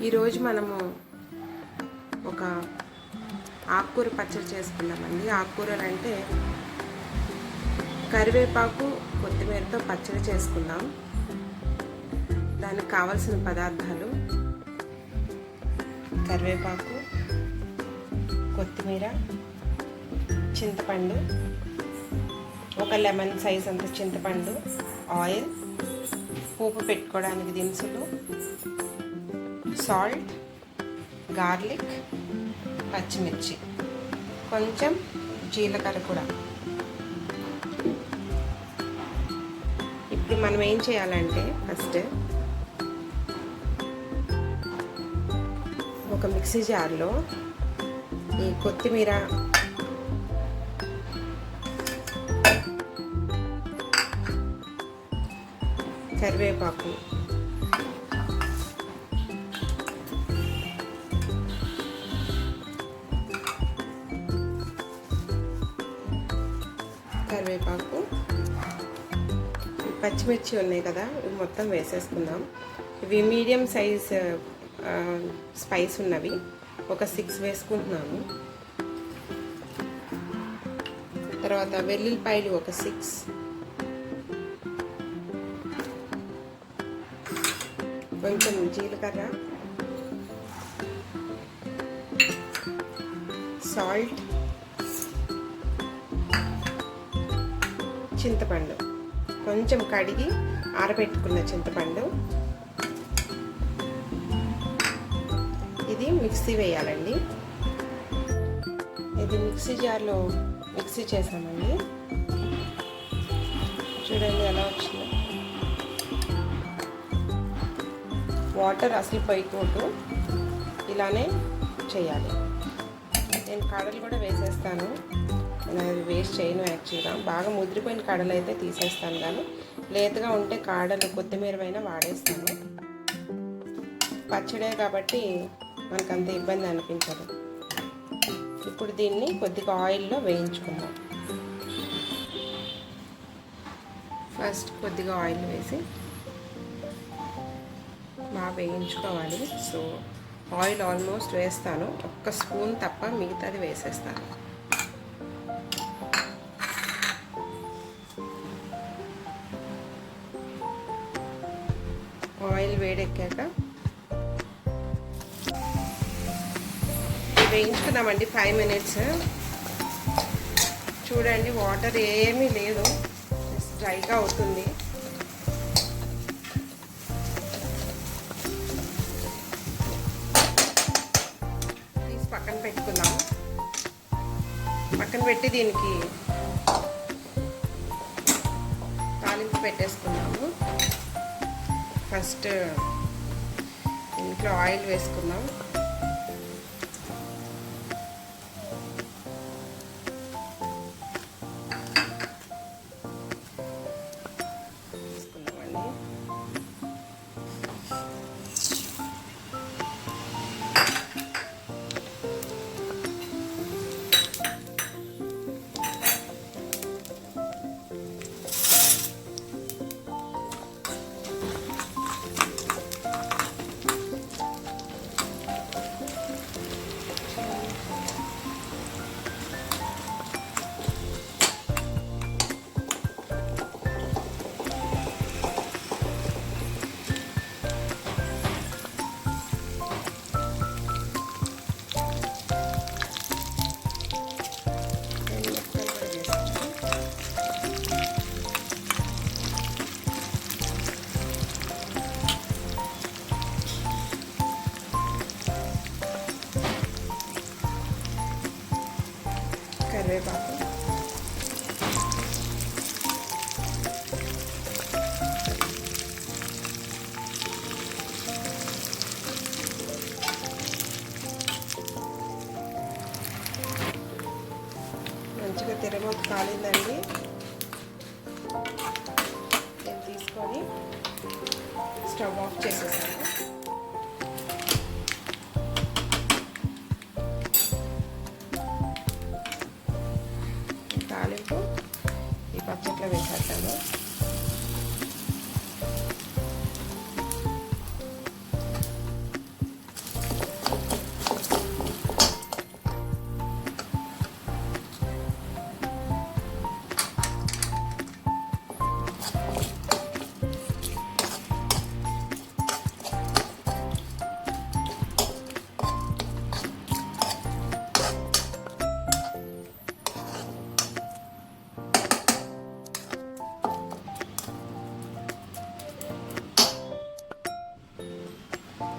ఈరోజు మనము ఒక ఆకుకూర పచ్చడి చేసుకుందామండి. ఆకుకూరలు అంటే కరివేపాకు కొత్తిమీరతో పచ్చడి చేసుకుందాం. దానికి కావలసిన పదార్థాలు కరివేపాకు, కొత్తిమీర, చింతపండు, ఒక లెమన్ సైజ్ అంత చింతపండు, ఆయిల్, పోపు పెట్టుకోవడానికి దినుసులు, సాల్ట్, గార్లిక్, పచ్చిమిర్చి, కొంచెం జీలకర్ర కూడా. ఇప్పుడు మనం ఏం చేయాలంటే ఫస్ట్ ఒక మిక్సీ జార్లో ఈ కొత్తిమీర, కరివేపాకు, పచ్చిమిర్చి ఉన్నాయి కదా, ఇవి మొత్తం వేసేసుకుందాం. ఇవి మీడియం సైజ్ స్పైస్ ఉన్నవి, ఒక 6 వేసుకుంటున్నాము. తర్వాత వెల్లుల్లిపాయలు ఒక 6, కొంచెం జీలకర్ర, సాల్ట్, చింతపండు, కొంచెం కడిగి ఆరబెట్టుకున్న చింతపండు. ఇది మిక్సీ వేయాలండి. ఇది మిక్సీ జార్లో మిక్సీ చేసామండి. చూడండి ఎలా వచ్చిందో. వాటర్ అసలు పోయకూడదు, ఇలానే చేయాలి. నేను కాడలు కూడా వేసేస్తాను, అది వేస్ట్ చేయను. యాక్చువల్గా బాగా ముదిరిపోయిన కాడలు అయితే తీసేస్తాను, కానీ లేతగా ఉంటే కాడలు కొత్తిమీర పైన వాడేస్తాను. పచ్చడే కాబట్టి మనకు అంత ఇబ్బంది అనిపించదు. ఇప్పుడు దీన్ని కొద్దిగా ఆయిల్లో వేయించుకుందాం. ఫస్ట్ కొద్దిగా ఆయిల్ వేసి బాగా వేయించుకోవాలి. సో ఆయిల్ ఆల్మోస్ట్ వేస్తాను, ఒక్క స్పూన్ తప్ప మిగతాది వేసేస్తాను. ఆయిల్ వేడెక్కాక వేయించుకుందామండి 5 minutes. చూడండి వాటర్ ఏమీ లేదు, జస్ట్ డ్రైగా అవుతుంది. తీసి పక్కన పెట్టుకుందాం. పక్కన పెట్టి దీనికి తాలింపు పెట్టేసుకున్నాము. ఫస్ట్ ఇంట్లో ఆయిల్ వేసుకుందాం. వేసుకుందామండి. కరివేపాకు, మంచిగా తిరగకు కాలిందండి. నేను తీసుకొని స్టవ్ ఆఫ్ చేసేసాను. తాలింపు ఈ పచ్చట్లో వేసేస్తాను.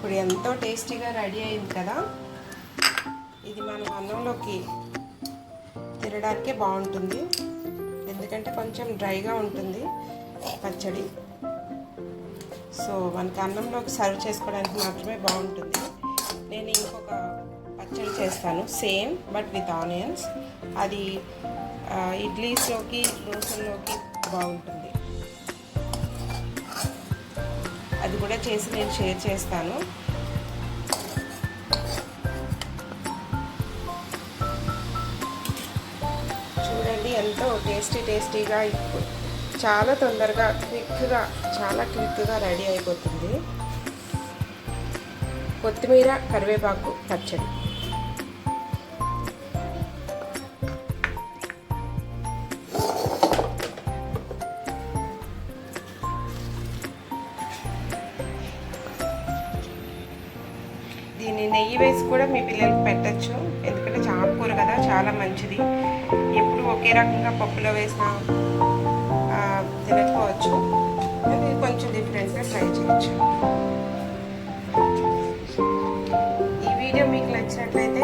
ఇప్పుడు ఎంతో టేస్టీగా రెడీ అయింది కదా. ఇది మనం అన్నంలోకి తినడానికే బాగుంటుంది, ఎందుకంటే కొంచెం డ్రైగా ఉంటుంది పచ్చడి. సో మనకి అన్నంలోకి సర్వ్ చేసుకోవడానికి మాత్రమే బాగుంటుంది. నేను ఇంకొక పచ్చడి చేస్తాను, సేమ్ బట్ విత్ ఆనియన్స్. అది ఇడ్లీస్లోకి దోశల్లోకి బాగుంటుంది. అది కూడా చేసి నేను షేర్ చేస్తాను. చూడండి ఎంతో టేస్టీగా చాలా తొందరగా చాలా క్విక్గా రెడీ అయిపోతుంది కొత్తిమీర కరివేపాకు పచ్చడి. దీన్ని నెయ్యి వేసి కూడా మీ పిల్లలకి పెట్టచ్చు, ఎందుకంటే ఆకుకూర కదా, చాలా మంచిది. ఎప్పుడు ఒకే రకంగా పప్పులో వేసిన తినకపోవచ్చు, అది కొంచెం డిఫరెంట్గా ట్రై చేయొచ్చు. ఈ వీడియో మీకు నచ్చినట్లయితే